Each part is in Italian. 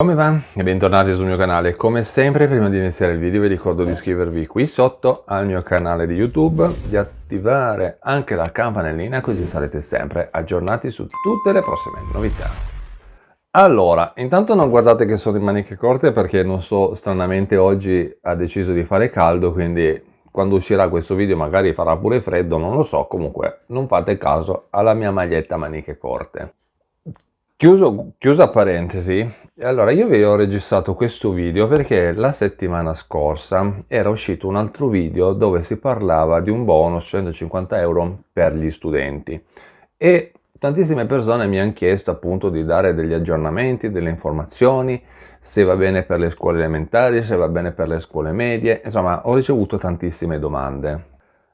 Come va? E bentornati sul mio canale. Come sempre, prima di iniziare il video vi ricordo di iscrivervi qui sotto al mio canale di YouTube, di attivare anche la campanellina così sarete sempre aggiornati su tutte le prossime novità. Allora, intanto non guardate che sono in maniche corte perché non so, stranamente oggi ha deciso di fare caldo, quindi quando uscirà questo video magari farà pure freddo, non lo so, comunque non fate caso alla mia maglietta a maniche corte. Chiusa parentesi, allora io vi ho registrato questo video perché la settimana scorsa era uscito un altro video dove si parlava di un bonus 150 euro per gli studenti e tantissime persone mi hanno chiesto appunto di dare degli aggiornamenti, delle informazioni, se va bene per le scuole elementari, se va bene per le scuole medie, insomma ho ricevuto tantissime domande.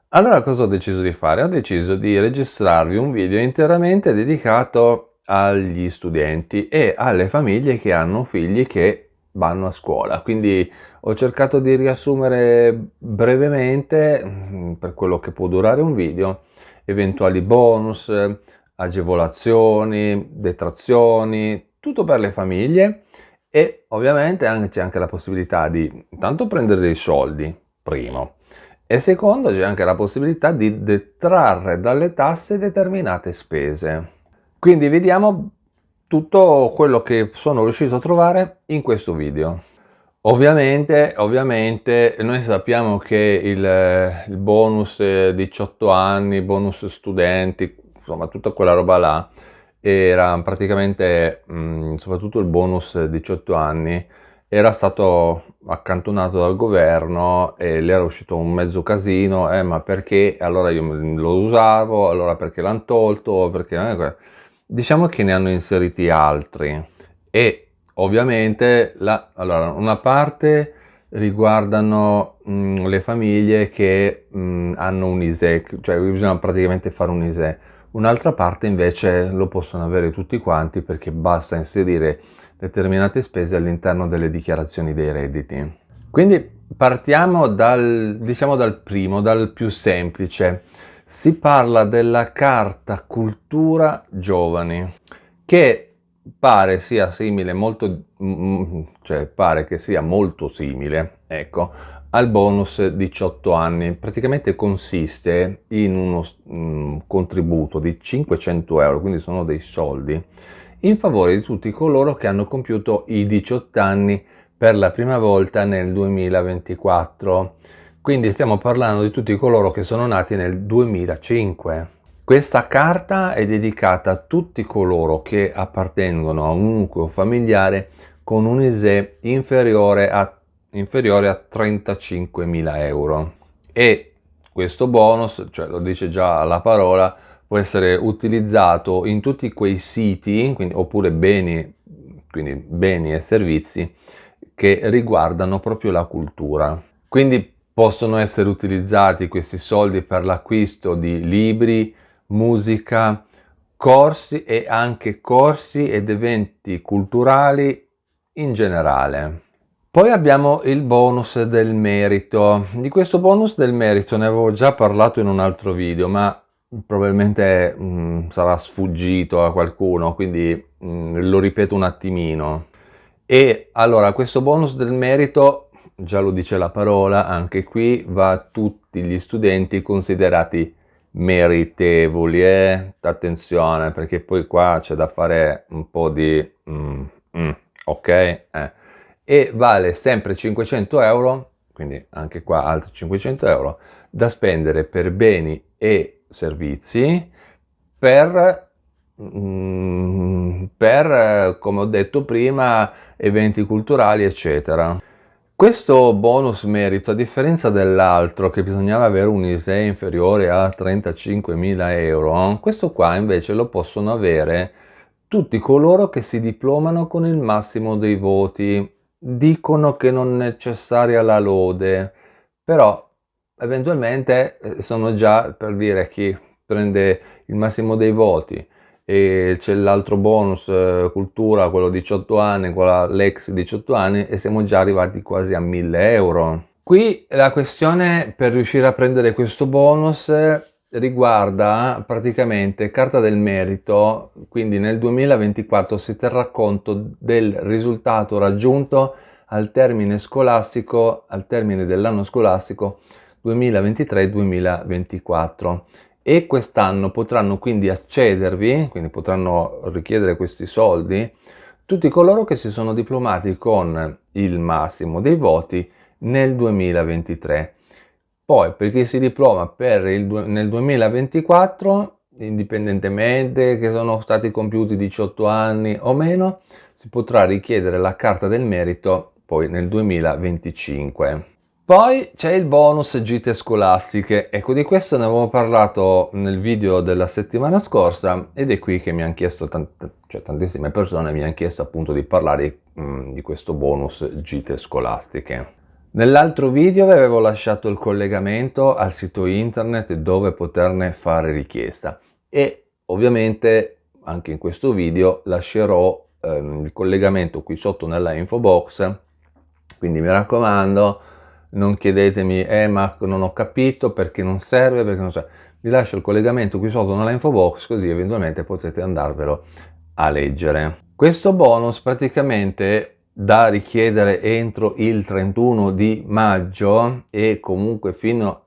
Allora cosa ho deciso di fare? Ho deciso di registrarvi un video interamente dedicato agli studenti e alle famiglie che hanno figli che vanno a scuola. Quindi ho cercato di riassumere brevemente, per quello che può durare un video, eventuali bonus, agevolazioni, detrazioni, tutto per le famiglie e ovviamente c'è anche la possibilità di intanto prendere dei soldi, primo. E secondo, c'è anche la possibilità di detrarre dalle tasse determinate spese. Quindi vediamo tutto quello che sono riuscito a trovare in questo video. Ovviamente noi sappiamo che il bonus 18 anni, bonus studenti, insomma tutta quella roba là, era praticamente, soprattutto il bonus 18 anni, era stato accantonato dal governo e lì era uscito un mezzo casino, ma perché? Allora io lo usavo, allora perché l'hanno tolto, perché... Diciamo che ne hanno inseriti altri e ovviamente allora, una parte riguardano le famiglie che hanno un ISEE, cioè bisogna praticamente fare un ISEE. Un'altra parte invece lo possono avere tutti quanti perché basta inserire determinate spese all'interno delle dichiarazioni dei redditi. Quindi partiamo diciamo dal primo, dal più semplice. Si parla della carta cultura giovani, che pare sia simile cioè pare che sia molto simile, ecco, al bonus 18 anni. Praticamente consiste in uno contributo di 500 euro, quindi sono dei soldi, in favore di tutti coloro che hanno compiuto i 18 anni per la prima volta nel 2024. Quindi stiamo parlando di tutti coloro che sono nati nel 2005. Questa carta è dedicata a tutti coloro che appartengono a un nucleo familiare con un ISEE inferiore a 35.000 euro. E questo bonus, cioè lo dice già la parola, può essere utilizzato in tutti quei siti, oppure quindi beni e servizi che riguardano proprio la cultura. Quindi possono essere utilizzati questi soldi per l'acquisto di libri, musica, corsi e anche corsi ed eventi culturali in generale. Poi abbiamo il bonus del merito. Di questo bonus del merito ne avevo già parlato in un altro video, ma probabilmente sarà sfuggito a qualcuno, quindi lo ripeto un attimino. E allora questo bonus del merito, già lo dice la parola, anche qui va a tutti gli studenti considerati meritevoli, attenzione perché poi qua c'è da fare un po' di ok? E vale sempre 500 euro, quindi anche qua altri 500 euro da spendere per beni e servizi per, come ho detto prima, eventi culturali eccetera. Questo bonus merito, a differenza dell'altro che bisognava avere un ISEE inferiore a 35.000 euro, questo qua invece lo possono avere tutti coloro che si diplomano con il massimo dei voti. Dicono che non è necessaria la lode, però eventualmente sono già, per dire, chi prende il massimo dei voti e c'è l'altro bonus cultura, quello 18 anni, l'ex 18 anni e siamo già arrivati quasi a 1.000 euro. Qui la questione per riuscire a prendere questo bonus riguarda praticamente carta del merito, quindi nel 2024 si terrà conto del risultato raggiunto al termine scolastico, al termine dell'anno scolastico 2023-2024, e quest'anno potranno quindi accedervi, quindi potranno richiedere questi soldi, tutti coloro che si sono diplomati con il massimo dei voti nel 2023. Poi, per chi si diploma nel 2024, indipendentemente che sono stati compiuti 18 anni o meno, si potrà richiedere la carta del merito poi nel 2025. Poi c'è il bonus gite scolastiche. Ecco, di questo ne avevo parlato nel video della settimana scorsa, ed è qui che mi hanno chiesto, tantissime persone mi hanno chiesto appunto di parlare di questo bonus gite scolastiche. Nell'altro video vi avevo lasciato il collegamento al sito internet dove poterne fare richiesta, e ovviamente anche in questo video lascerò il collegamento qui sotto nella info box, quindi mi raccomando, non chiedetemi ma non ho capito perché non serve, perché non serve. Vi lascio il collegamento qui sotto nella info box, così eventualmente potete andarvelo a leggere. Questo bonus praticamente da richiedere entro il 31 di maggio e comunque fino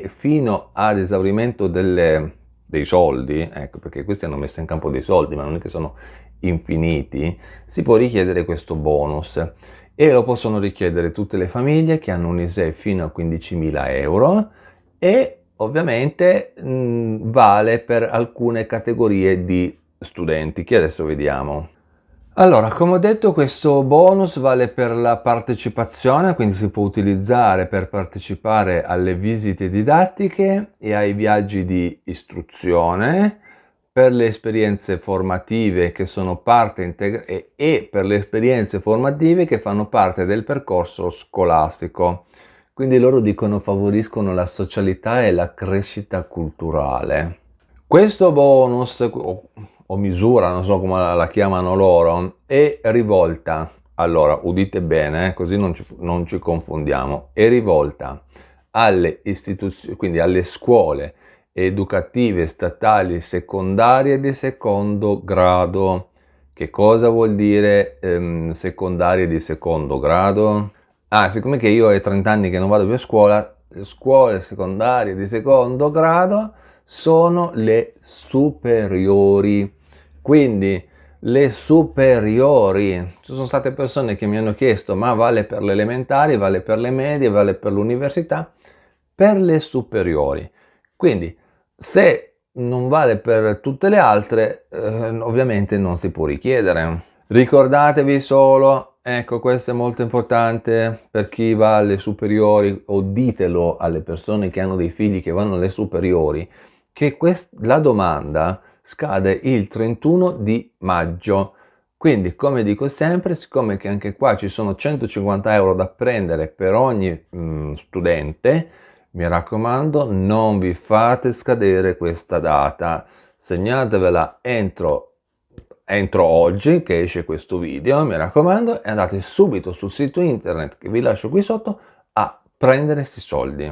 fino ad esaurimento dei soldi, ecco, perché questi hanno messo in campo dei soldi, ma non è che sono infiniti, si può richiedere questo bonus, e lo possono richiedere tutte le famiglie che hanno un ISEE fino a 15.000 euro, e ovviamente vale per alcune categorie di studenti che adesso vediamo. Allora, come ho detto, questo bonus vale per la partecipazione, quindi si può utilizzare per partecipare alle visite didattiche e ai viaggi di istruzione, per le esperienze formative che sono parte e per le esperienze formative che fanno parte del percorso scolastico. Quindi loro dicono favoriscono la socialità e la crescita culturale. Questo bonus o misura, non so come la chiamano loro, è rivolta, allora udite bene, così non ci confondiamo, è rivolta alle istituzioni, quindi alle scuole educative statali secondarie di secondo grado. Che cosa vuol dire secondarie di secondo grado? Siccome che io ho 30 anni che non vado più a scuola, le scuole secondarie di secondo grado sono le superiori. Quindi le superiori, ci sono state persone che mi hanno chiesto ma vale per le elementari, vale per le medie, vale per l'università? Per le superiori. Quindi se non vale per tutte le altre, ovviamente non si può richiedere. Ricordatevi solo, ecco, questo è molto importante per chi va alle superiori, o ditelo alle persone che hanno dei figli che vanno alle superiori, che la domanda scade il 31 di maggio. Quindi, come dico sempre, siccome che anche qua ci sono 150 euro da prendere per ogni studente, mi raccomando, non vi fate scadere questa data. Segnatevela entro oggi che esce questo video, mi raccomando, e andate subito sul sito internet che vi lascio qui sotto a prendere questi soldi.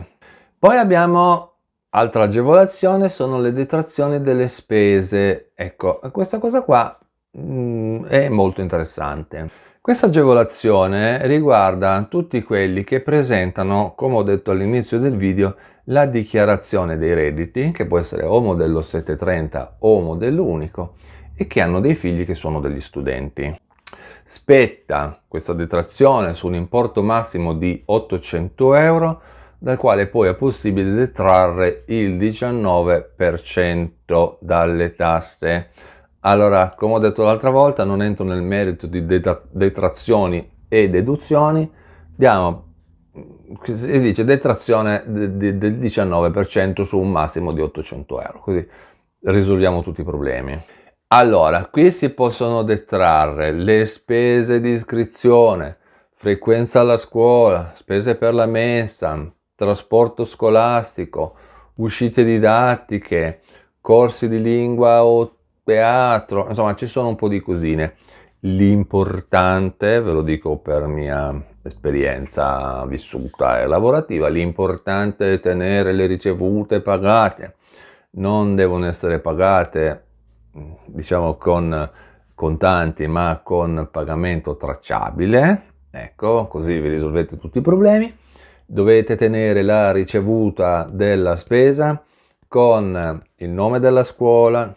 Poi abbiamo altra agevolazione, sono le detrazioni delle spese. Ecco, questa cosa qua è molto interessante. Questa agevolazione riguarda tutti quelli che presentano, come ho detto all'inizio del video, la dichiarazione dei redditi, che può essere o modello 730 o modello unico, e che hanno dei figli che sono degli studenti. Spetta questa detrazione su un importo massimo di 800 euro, dal quale poi è possibile detrarre il 19% dalle tasse. Allora, come ho detto l'altra volta, non entro nel merito di detrazioni e deduzioni, si dice detrazione del 19% su un massimo di 800 euro, così risolviamo tutti i problemi. Allora, qui si possono detrarre le spese di iscrizione, frequenza alla scuola, spese per la mensa, trasporto scolastico, uscite didattiche, corsi di lingua o teatro, insomma ci sono un po' di cosine. L'importante, ve lo dico per mia esperienza vissuta e lavorativa, l'importante è tenere le ricevute pagate, non devono essere pagate, diciamo, con contanti, ma con pagamento tracciabile, ecco, così vi risolvete tutti i problemi. Dovete tenere la ricevuta della spesa con il nome della scuola,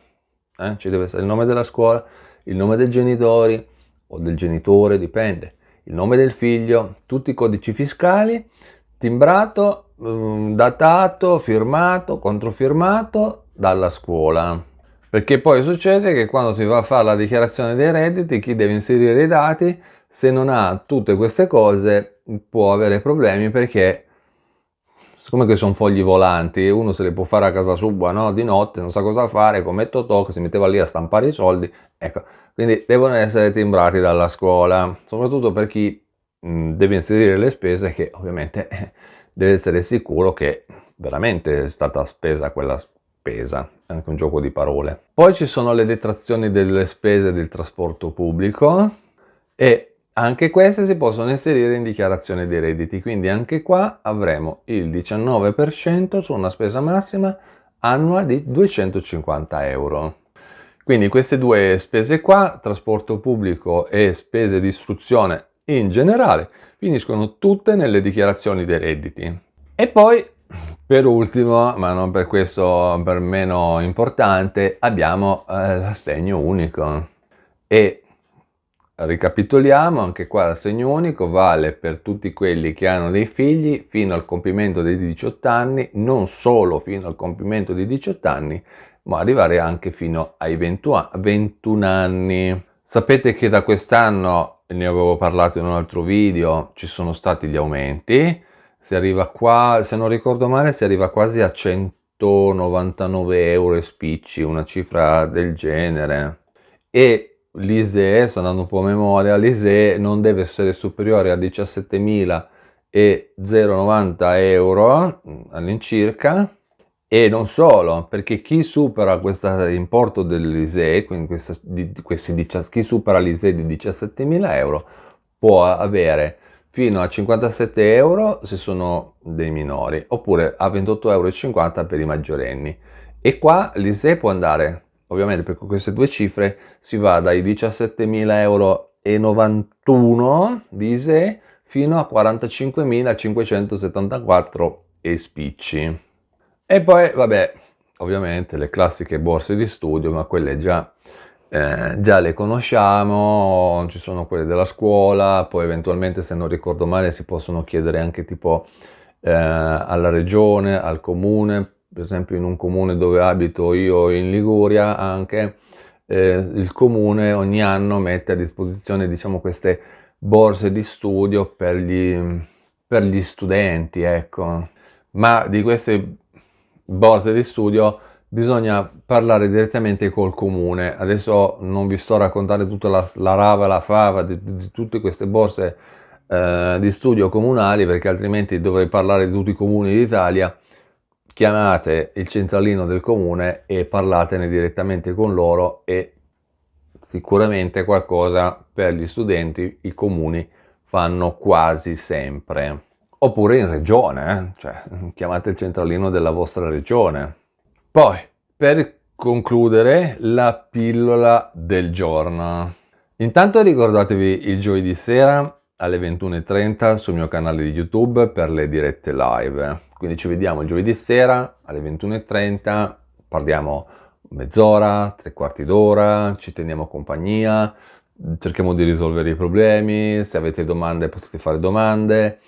ci deve essere il nome della scuola, il nome dei genitori o del genitore, dipende, il nome del figlio, tutti i codici fiscali, timbrato, datato, firmato, controfirmato dalla scuola. Perché poi succede che quando si va a fare la dichiarazione dei redditi, chi deve inserire i dati, se non ha tutte queste cose, può avere problemi, perché siccome che sono fogli volanti, uno se li può fare a casa sua, no? Di notte, non sa cosa fare, come Totò, che si metteva lì a stampare i soldi, ecco, quindi devono essere timbrati dalla scuola, soprattutto per chi deve inserire le spese, che ovviamente deve essere sicuro che veramente è stata spesa quella spesa, è anche un gioco di parole. Poi ci sono le detrazioni delle spese del trasporto pubblico, e anche queste si possono inserire in dichiarazione dei redditi, quindi anche qua avremo il 19% su una spesa massima annua di 250 euro. Quindi queste due spese qua, trasporto pubblico e spese di istruzione in generale, finiscono tutte nelle dichiarazioni dei redditi. E poi, per ultimo, ma non per questo per meno importante, abbiamo l'assegno unico. E ricapitoliamo, anche qua l'assegno unico vale per tutti quelli che hanno dei figli fino al compimento dei 18 anni, non solo fino al compimento dei 18 anni, ma arrivare anche fino ai 21 anni. Sapete che da quest'anno, ne avevo parlato in un altro video, ci sono stati gli aumenti, si arriva qua, se non ricordo male, si arriva quasi a 199 euro e spicci, una cifra del genere. E l'ISEE, sto andando un po' a memoria, l'ISEE non deve essere superiore a 17.090 euro all'incirca, e non solo, perché chi supera questo importo dell'ISEE, quindi chi supera l'ISEE di 17.000 euro, può avere fino a 57 euro se sono dei minori, oppure a 28,50 euro per i maggiorenni. E qua l'ISEE può andare, ovviamente per queste due cifre, si va dai 17.091 euro di ISEE fino a 45.574 e spicci. E poi, vabbè, ovviamente le classiche borse di studio, ma quelle già le conosciamo, ci sono quelle della scuola, poi eventualmente, se non ricordo male, si possono chiedere anche tipo alla regione, al comune, per esempio in un comune dove abito io in Liguria, anche il comune ogni anno mette a disposizione, diciamo, queste borse di studio per gli studenti, ecco. Ma di queste borse di studio bisogna parlare direttamente col comune. Adesso non vi sto a raccontare tutta la rava e la fava di tutte queste borse di studio comunali, perché altrimenti dovrei parlare di tutti i comuni d'Italia. Chiamate il centralino del comune e parlatene direttamente con loro, e sicuramente qualcosa per gli studenti i comuni fanno quasi sempre. Oppure in regione, cioè chiamate il centralino della vostra regione. Poi, per concludere, la pillola del giorno. Intanto ricordatevi il giovedì sera alle 21:30 sul mio canale di YouTube per le dirette live. Quindi ci vediamo il giovedì sera alle 21:30, parliamo mezz'ora, tre quarti d'ora, ci teniamo compagnia, cerchiamo di risolvere i problemi. Se avete domande potete fare domande.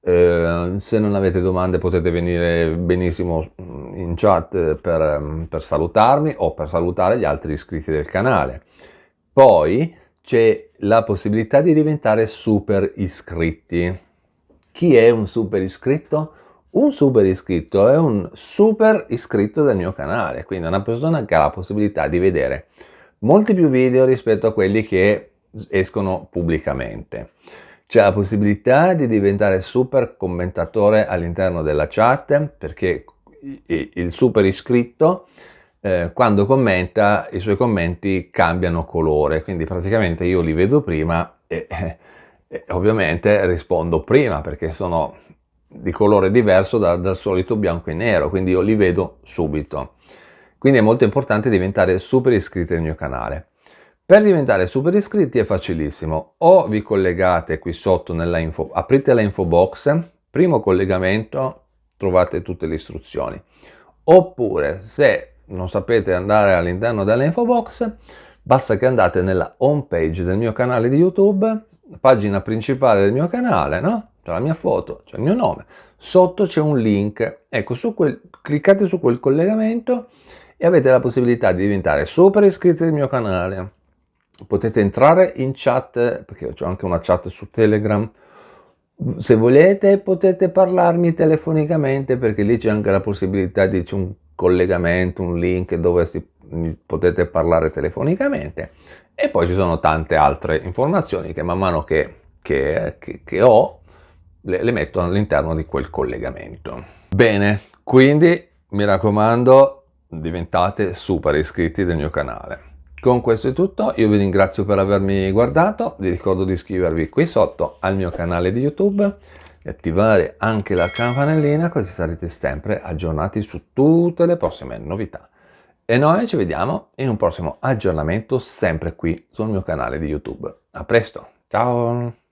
Se non avete domande potete venire benissimo in chat per salutarmi o per salutare gli altri iscritti del canale. Poi c'è la possibilità di diventare super iscritti. Chi è un super iscritto? Un super iscritto è un super iscritto del mio canale, quindi è una persona che ha la possibilità di vedere molti più video rispetto a quelli che escono pubblicamente. C'è la possibilità di diventare super commentatore all'interno della chat, perché il super iscritto quando commenta i suoi commenti cambiano colore, quindi praticamente io li vedo prima e E ovviamente rispondo prima perché sono di colore diverso dal solito bianco e nero, quindi io li vedo subito. Quindi è molto importante diventare super iscritti al mio canale. Per diventare super iscritti è facilissimo, o vi collegate qui sotto nella info, aprite la info box, primo collegamento, trovate tutte le istruzioni. Oppure se non sapete andare all'interno della info box, basta che andate nella home page del mio canale di YouTube, pagina principale del mio canale, no? C'è la mia foto, c'è il mio nome, sotto c'è un link, ecco, cliccate su quel collegamento e avete la possibilità di diventare super iscritti al mio canale. Potete entrare in chat, perché ho anche una chat su Telegram. Se volete potete parlarmi telefonicamente, perché lì c'è anche la possibilità di c'è un collegamento, un link dove potete parlare telefonicamente. E poi ci sono tante altre informazioni che man mano che ho le metto all'interno di quel collegamento. Bene, quindi mi raccomando, diventate super iscritti del mio canale. Con questo è tutto, io vi ringrazio per avermi guardato, vi ricordo di iscrivervi qui sotto al mio canale di YouTube e attivare anche la campanellina così sarete sempre aggiornati su tutte le prossime novità. E noi ci vediamo in un prossimo aggiornamento sempre qui sul mio canale di YouTube. A presto, ciao!